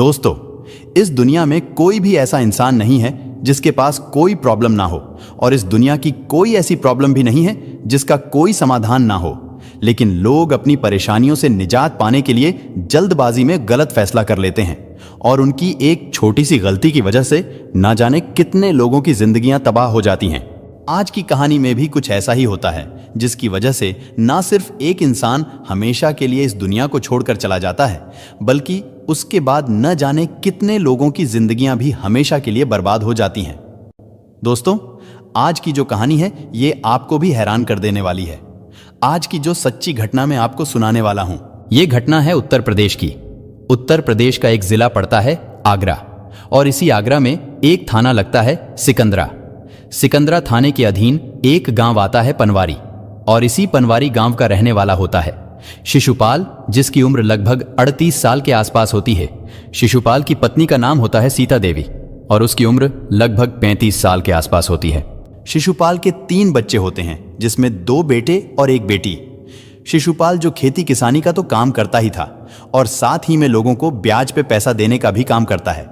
दोस्तों, इस दुनिया में कोई भी ऐसा इंसान नहीं है जिसके पास कोई प्रॉब्लम ना हो, और इस दुनिया की कोई ऐसी प्रॉब्लम भी नहीं है जिसका कोई समाधान ना हो। लेकिन लोग अपनी परेशानियों से निजात पाने के लिए जल्दबाजी में गलत फैसला कर लेते हैं, और उनकी एक छोटी सी गलती की वजह से ना जाने कितने लोगों की जिंदगियां तबाह हो जाती हैं। आज की कहानी में भी कुछ ऐसा ही होता है, जिसकी वजह से ना सिर्फ एक इंसान हमेशा के लिए इस दुनिया को छोड़कर चला जाता है, बल्कि उसके बाद न जाने कितने लोगों की जिंदगियां भी हमेशा के लिए बर्बाद हो जाती हैं। दोस्तों, आज की जो कहानी है ये आपको भी हैरान कर देने वाली है। आज की जो सच्ची घटना मैं आपको सुनाने वाला हूं, ये घटना है उत्तर प्रदेश की। उत्तर प्रदेश का एक जिला पड़ता है आगरा, और इसी आगरा में एक थाना लगता है सिकंदरा। सिकंदरा थाने के अधीन एक गांव आता है पनवारी, और इसी पनवारी गांव का रहने वाला होता है शिशुपाल, जिसकी उम्र लगभग 38 साल के आसपास होती है। शिशुपाल की पत्नी का नाम होता है सीता देवी, और उसकी उम्र लगभग 35 साल के आसपास होती है। शिशुपाल के 3 बच्चे होते हैं, जिसमें 2 बेटे और 1 बेटी। शिशुपाल जो खेती किसानी का तो काम करता ही था, और साथ ही में लोगों को ब्याज पे पैसा देने का भी काम करता है।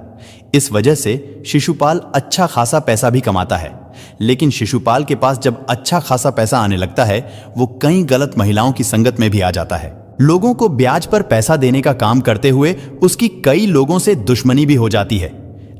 इस वजह से शिशुपाल अच्छा खासा पैसा भी कमाता है। लेकिन शिशुपाल के पास जब अच्छा खासा पैसा आने लगता है, वो कई गलत महिलाओं की संगत में भी आ जाता है। लोगों को ब्याज पर पैसा देने का काम करते हुए उसकी कई लोगों से दुश्मनी भी हो जाती है।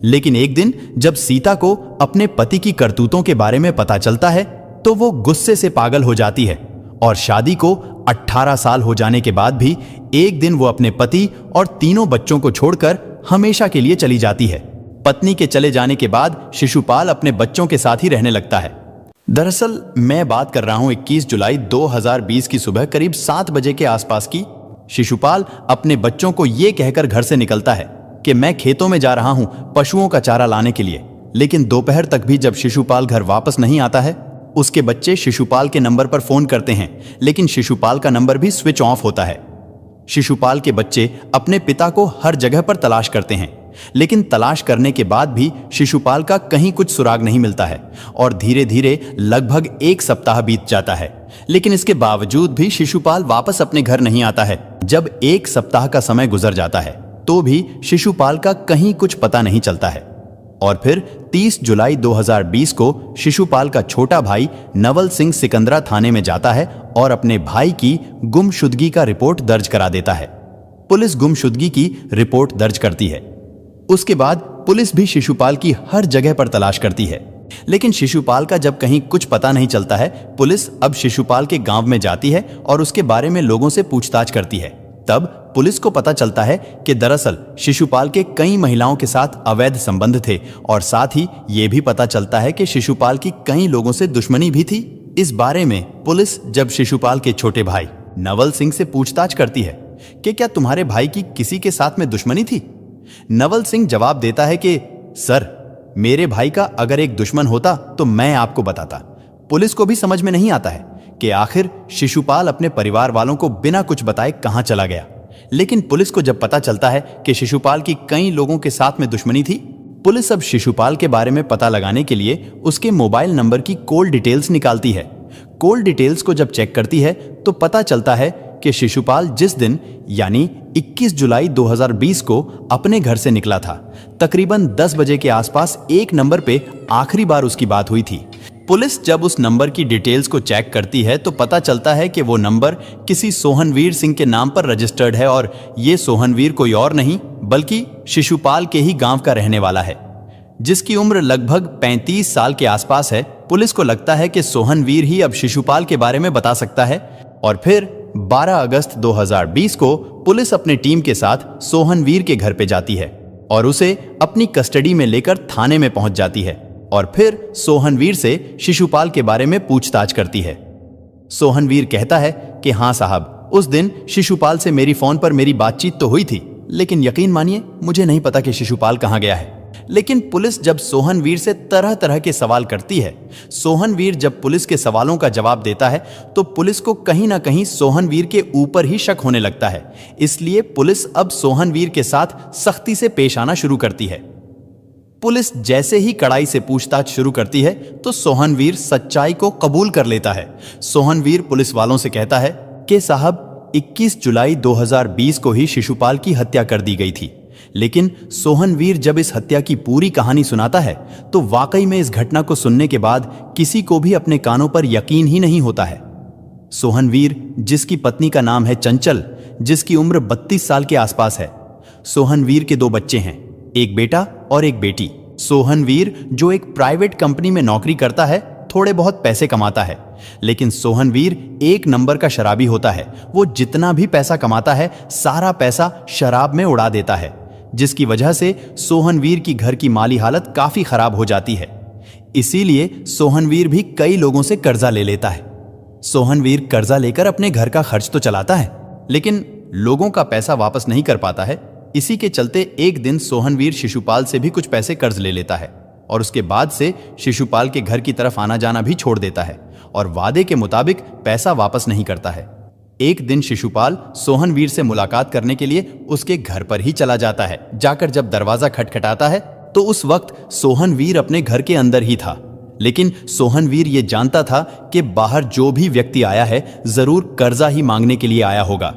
लेकिन एक दिन जब सीता को अपने पति की करतूतों के बारे में पता चलता है, तो वो गुस्से से पागल हो जाती है, और शादी को 18 साल हो जाने के बाद भी एक दिन वो अपने पति और तीनों बच्चों को छोड़कर हमेशा के लिए चली जाती है। पत्नी के चले जाने के बाद शिशुपाल अपने बच्चों के साथ ही रहने लगता है। दरअसल मैं बात कर रहा हूं 21 जुलाई 2020 की सुबह करीब 7 बजे के आसपास की। शिशुपाल अपने बच्चों को ये कहकर घर से निकलता है कि मैं खेतों में जा रहा हूं पशुओं का चारा लाने के लिए। लेकिन दोपहर तक भी जब शिशुपाल घर वापस नहीं आता है, उसके बच्चे शिशुपाल के नंबर पर फोन करते हैं, लेकिन शिशुपाल का नंबर भी स्विच ऑफ होता है। शिशुपाल के बच्चे अपने पिता को हर जगह पर तलाश करते हैं, लेकिन तलाश करने के बाद भी शिशुपाल का कहीं कुछ सुराग नहीं मिलता है, और धीरे धीरे लगभग 1 सप्ताह बीत जाता है। लेकिन इसके बावजूद भी शिशुपाल वापस अपने घर नहीं आता है। जब 1 सप्ताह का समय गुजर जाता है, तो भी शिशुपाल का कहीं कुछ पता नहीं चलता है। और फिर 30 जुलाई 2020 को शिशुपाल का छोटा भाई नवल सिंह सिकंदरा थाने में जाता है और अपने भाई की गुमशुदगी का रिपोर्ट दर्ज करा देता है। पुलिस गुमशुदगी की रिपोर्ट दर्ज करती है। उसके बाद पुलिस भी शिशुपाल की हर जगह पर तलाश करती है, लेकिन शिशुपाल का जब कहीं कुछ पता नहीं चलता है, पुलिस अब शिशुपाल के गांव में जाती है और उसके बारे में लोगों से पूछताछ करती है। तब पुलिस को पता चलता है कि दरअसल शिशुपाल के कई महिलाओं के साथ अवैध संबंध थे, और साथ ही ये भी पता चलता है कि शिशुपाल की कई लोगों से दुश्मनी भी थी। इस बारे में पुलिस जब शिशुपाल के छोटे भाई नवल सिंह से पूछताछ करती है कि क्या तुम्हारे भाई की किसी के साथ में दुश्मनी थी, नवल सिंह जवाब देता है कि सर, मेरे भाई का अगर एक दुश्मन होता तो मैं आपको बताता। पुलिस को भी समझ में नहीं आता है कि आखिर शिशुपाल अपने परिवार वालों को बिना कुछ बताए कहां चला गया। लेकिन पुलिस को जब पता चलता है कि शिशुपाल की कई लोगों के साथ में दुश्मनी थी, पुलिस अब शिशुपाल के बारे में पता लगाने के लिए उसके मोबाइल नंबर की कॉल डिटेल्स निकालती है। कॉल डिटेल्स को जब चेक करती है तो पता चलता है कि शिशुपाल जिस दिन यानी 21 जुलाई 2020 को अपने घर से निकला था, तकरीबन 10 बजे के आसपास एक नंबर पे आखिरी बार उसकी बात हुई थी। पुलिस जब उस नंबर की डिटेल्स को चेक करती है तो पता चलता है कि वो नंबर किसी सोहनवीर सिंह के नाम पर रजिस्टर्ड है, और ये सोहनवीर कोई और नहीं बल्कि शिशुपाल के ही गांव का रहने वाला है, जिसकी उम्र लगभग 35 साल के आसपास है। पुलिस को लगता है कि सोहनवीर ही अब शिशुपाल के बारे में बता सकता है, और फिर 12 अगस्त 2020 को पुलिस अपने टीम के साथ सोहनवीर के घर पे जाती है और उसे अपनी कस्टडी में लेकर थाने में पहुंच जाती है, और फिर सोहनवीर से शिशुपाल के बारे में पूछताछ करती है। सोहनवीर कहता है कि हाँ साहब, उस दिन शिशुपाल से मेरी फोन पर मेरी बातचीत तो हुई थी, लेकिन यकीन मानिए मुझे नहीं पता कि शिशुपाल कहाँ गया है। लेकिन पुलिस जब सोहनवीर से तरह तरह के सवाल करती है, सोहनवीर जब पुलिस के सवालों का जवाब देता है, तो पुलिस को कहीं ना कहीं सोहनवीर के ऊपर ही शक होने लगता है। इसलिए पुलिस अब सोहनवीर के साथ सख्ती से पेश आना शुरू करती है। पुलिस जैसे ही कड़ाई से पूछताछ शुरू करती है तो सोहनवीर सच्चाई को कबूल कर लेता है। सोहनवीर पुलिस वालों से कहता है कि साहब, 21 जुलाई 2020 को ही शिशुपाल की हत्या कर दी गई थी। लेकिन सोहनवीर जब इस हत्या की पूरी कहानी सुनाता है तो वाकई में इस घटना को सुनने के बाद किसी को भी अपने कानों पर यकीन ही नहीं होता है। सोहनवीर, जिसकी पत्नी का नाम है चंचल, जिसकी उम्र 32 साल के आसपास है। सोहनवीर के 2 बच्चे हैं, एक बेटा और एक बेटी। सोहनवीर जो एक प्राइवेट कंपनी में नौकरी करता है, थोड़े बहुत पैसे कमाता है, लेकिन सोहनवीर एक नंबर का शराबी होता है। वो जितना भी पैसा कमाता है सारा पैसा शराब में उड़ा देता है, जिसकी वजह से सोहनवीर की घर की माली हालत काफी खराब हो जाती है। इसीलिए सोहनवीर भी कई लोगों से कर्जा ले लेता है। सोहनवीर कर्जा लेकर अपने घर का खर्च तो चलाता है, लेकिन लोगों का पैसा वापस नहीं कर पाता है। इसी के चलते एक दिन सोहनवीर शिशुपाल से भी कुछ पैसे कर्ज ले लेता है और उसके बाद से शिशुपाल के घर की तरफ आना जाना भी छोड़ देता है और वादे के मुताबिक पैसा वापस नहीं करता है। एक दिन शिशुपाल सोहनवीर से मुलाकात करने के लिए उसके घर पर ही चला जाता है। जाकर जब दरवाजा खटखटाता है तो उस वक्त सोहनवीर अपने घर के अंदर ही था, लेकिन सोहनवीर ये जानता था कि बाहर जो भी व्यक्ति आया है जरूर कर्जा ही मांगने के लिए आया होगा।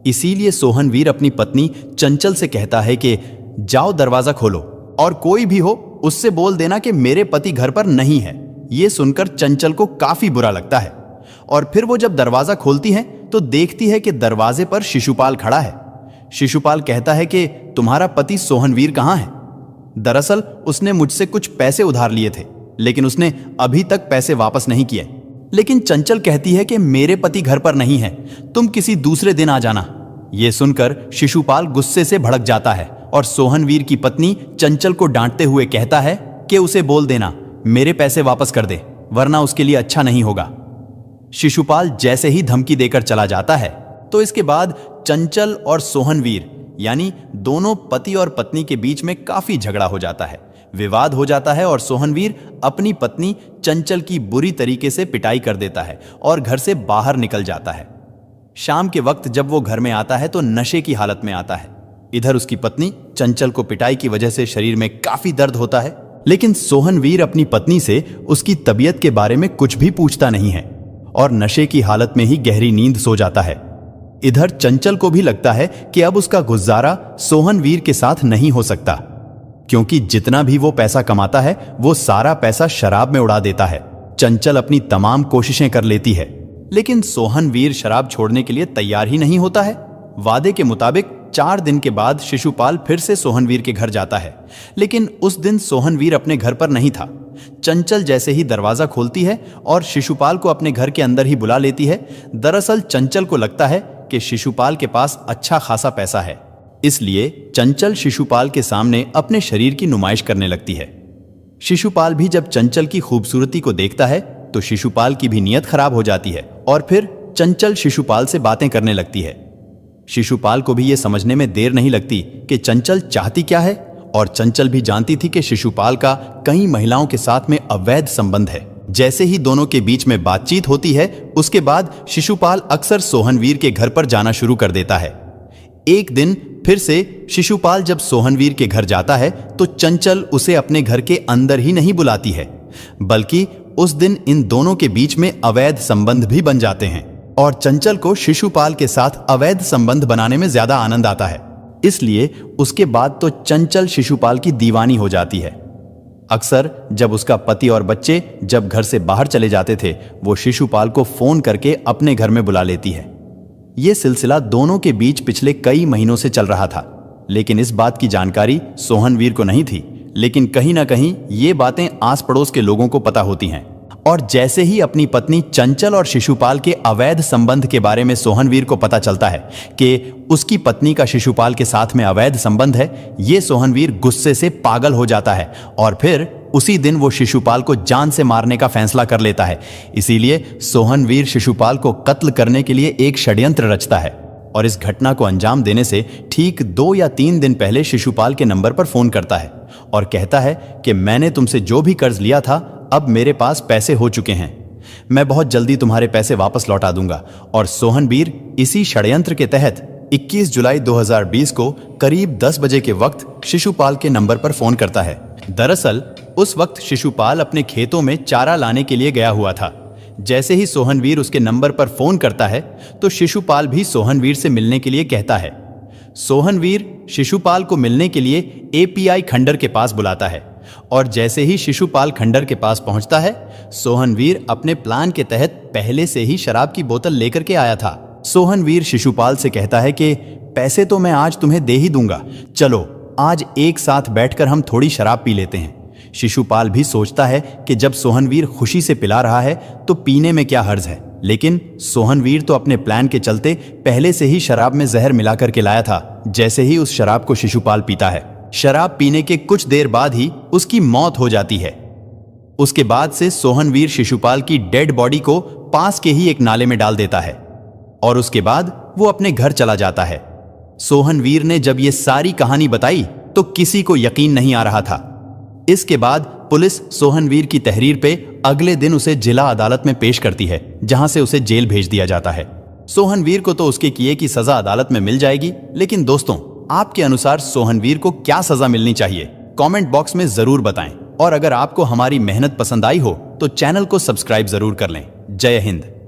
इसीलिए सोहनवीर अपनी पत्नी चंचल से कहता है कि जाओ दरवाजा खोलो और कोई भी हो उससे बोल देना कि मेरे पति घर पर नहीं है। ये सुनकर चंचल को काफी बुरा लगता है और फिर वो जब दरवाजा खोलती है तो देखती है कि दरवाजे पर शिशुपाल खड़ा है। शिशुपाल कहता है कि तुम्हारा पति सोहनवीर कहाँ है? दरअसल उसने मुझसे कुछ पैसे उधार लिए थे, लेकिन उसने अभी तक पैसे वापस नहीं किए। लेकिन चंचल कहती है कि मेरे पति घर पर नहीं है, तुम किसी दूसरे दिन आ जाना। ये सुनकर शिशुपाल गुस्से से भड़क जाता है और सोहनवीर की पत्नी चंचल को डांटते हुए कहता है कि उसे बोल देना मेरे पैसे वापस कर दे, वरना उसके लिए अच्छा नहीं होगा। शिशुपाल जैसे ही धमकी देकर चला जाता है तो इसके बाद चंचल और सोहनवीर यानी दोनों पति और पत्नी के बीच में काफी झगड़ा हो जाता है, विवाद हो जाता है और सोहनवीर अपनी पत्नी चंचल की बुरी तरीके से पिटाई कर देता है और घर से बाहर निकल जाता है। शाम के वक्त जब वो घर में आता है तो नशे की हालत में आता है। इधर उसकी पत्नी चंचल को पिटाई की वजह से शरीर में काफी दर्द होता है, लेकिन सोहनवीर अपनी पत्नी से उसकी तबीयत के बारे में कुछ भी पूछता नहीं है और नशे की हालत में ही गहरी नींद सो जाता है। इधर चंचल को भी लगता है कि अब उसका गुजारा सोहनवीर के साथ नहीं हो सकता, क्योंकि जितना भी वो पैसा कमाता है वो सारा पैसा शराब में उड़ा देता है। चंचल अपनी तमाम कोशिशें कर लेती है, लेकिन सोहनवीर शराब छोड़ने के लिए तैयार ही नहीं होता है। वादे के मुताबिक 4 दिन के बाद शिशुपाल फिर से सोहनवीर के घर जाता है, लेकिन उस दिन सोहनवीर अपने घर पर नहीं था। चंचल जैसे ही दरवाजा खोलती है और शिशुपाल को अपने घर के अंदर ही बुला लेती है। दरअसल चंचल को लगता है कि शिशुपाल के पास अच्छा खासा पैसा है, इसलिए चंचल शिशुपाल के सामने अपने शरीर की नुमाइश करने लगती है। शिशुपाल भी जब चंचल की खूबसूरती को देखता है तो शिशुपाल की भी नीयत खराब हो जाती है और फिर चंचल शिशुपाल से बातें करने लगती है। शिशुपाल को भी यह समझने में देर नहीं लगती कि चंचल चाहती क्या है, और चंचल भी जानती थी कि शिशुपाल का कई महिलाओं के साथ में अवैध संबंध है। जैसे ही दोनों के बीच में बातचीत होती है उसके बाद शिशुपाल अक्सर सोहनवीर के घर पर जाना शुरू कर देता है। एक दिन फिर से शिशुपाल जब सोहनवीर के घर जाता है तो चंचल उसे अपने घर के अंदर ही नहीं बुलाती है, बल्कि उस दिन इन दोनों के बीच में अवैध संबंध भी बन जाते हैं और चंचल को शिशुपाल के साथ अवैध संबंध बनाने में ज्यादा आनंद आता है। इसलिए उसके बाद तो चंचल शिशुपाल की दीवानी हो जाती है। अक्सर जब उसका पति और बच्चे जब घर से बाहर चले जाते थे वो शिशुपाल को फोन करके अपने घर में बुला लेती है। यह सिलसिला दोनों के बीच पिछले कई महीनों से चल रहा था, लेकिन इस बात की जानकारी सोहनवीर को नहीं थी। लेकिन कहीं ना कहीं ये बातें आस पड़ोस के लोगों को पता होती हैं, और जैसे ही अपनी पत्नी चंचल और शिशुपाल के अवैध संबंध के बारे में सोहनवीर को पता चलता है कि उसकी पत्नी का शिशुपाल के साथ में अवैध संबंध है, ये सोहनवीर गुस्से से पागल हो जाता है और फिर उसी दिन वो शिशुपाल को जान से मारने का फैसला कर लेता है। इसीलिए सोहनवीर शिशुपाल को कत्ल करने के लिए एक षड्यंत्र रचता है और इस घटना को अंजाम देने से ठीक 2 या 3 दिन पहले शिशुपाल के नंबर पर फोन करता है और कहता है कि मैंने तुमसे जो भी कर्ज लिया था अब मेरे पास पैसे हो चुके हैं, मैं बहुत जल्दी तुम्हारे पैसे वापस लौटा दूंगा। और सोहनवीर इसी षड्यंत्र के तहत 21 जुलाई 2020 को करीब 10 बजे के वक्त शिशुपाल के नंबर पर फोन करता है। दरअसल उस वक्त शिशुपाल अपने खेतों में चारा लाने के लिए गया हुआ था। जैसे ही सोहनवीर उसके नंबर पर फोन करता है तो शिशुपाल भी सोहनवीर से मिलने के लिए कहता है। सोहनवीर शिशुपाल को मिलने के लिए एपीआई खंडर के पास बुलाता है और जैसे ही शिशुपाल खंडर के पास पहुंचता है, सोहनवीर अपने प्लान के तहत पहले से ही शराब की बोतल लेकर के आया था। सोहनवीर शिशुपाल से कहता है कि पैसे तो मैं आज तुम्हें दे ही दूंगा, चलो आज एक साथ बैठकर हम थोड़ी शराब पी लेते हैं। शिशुपाल भी सोचता है कि जब सोहनवीर खुशी से पिला रहा है तो पीने में क्या हर्ज है, लेकिन सोहनवीर तो अपने प्लान के चलते पहले से ही शराब में जहर मिला करके लाया था। जैसे ही उस शराब को शिशुपाल पीता है, शराब पीने के कुछ देर बाद ही उसकी मौत हो जाती है। उसके बाद से सोहनवीर शिशुपाल की डेड बॉडी को पास के ही एक नाले में डाल देता है और उसके बाद वो अपने घर चला जाता है। सोहनवीर ने जब ये सारी कहानी बताई तो किसी को यकीन नहीं आ रहा था। इसके बाद पुलिस सोहनवीर की तहरीर पे अगले दिन उसे जिला अदालत में पेश करती है, जहां से उसे जेल भेज दिया जाता है। सोहनवीर को तो उसके किए की सजा अदालत में मिल जाएगी, लेकिन दोस्तों आपके अनुसार सोहनवीर को क्या सजा मिलनी चाहिए, कमेंट बॉक्स में जरूर बताएं। और अगर आपको हमारी मेहनत पसंद आई हो तो चैनल को सब्सक्राइब जरूर कर लें। जय हिंद।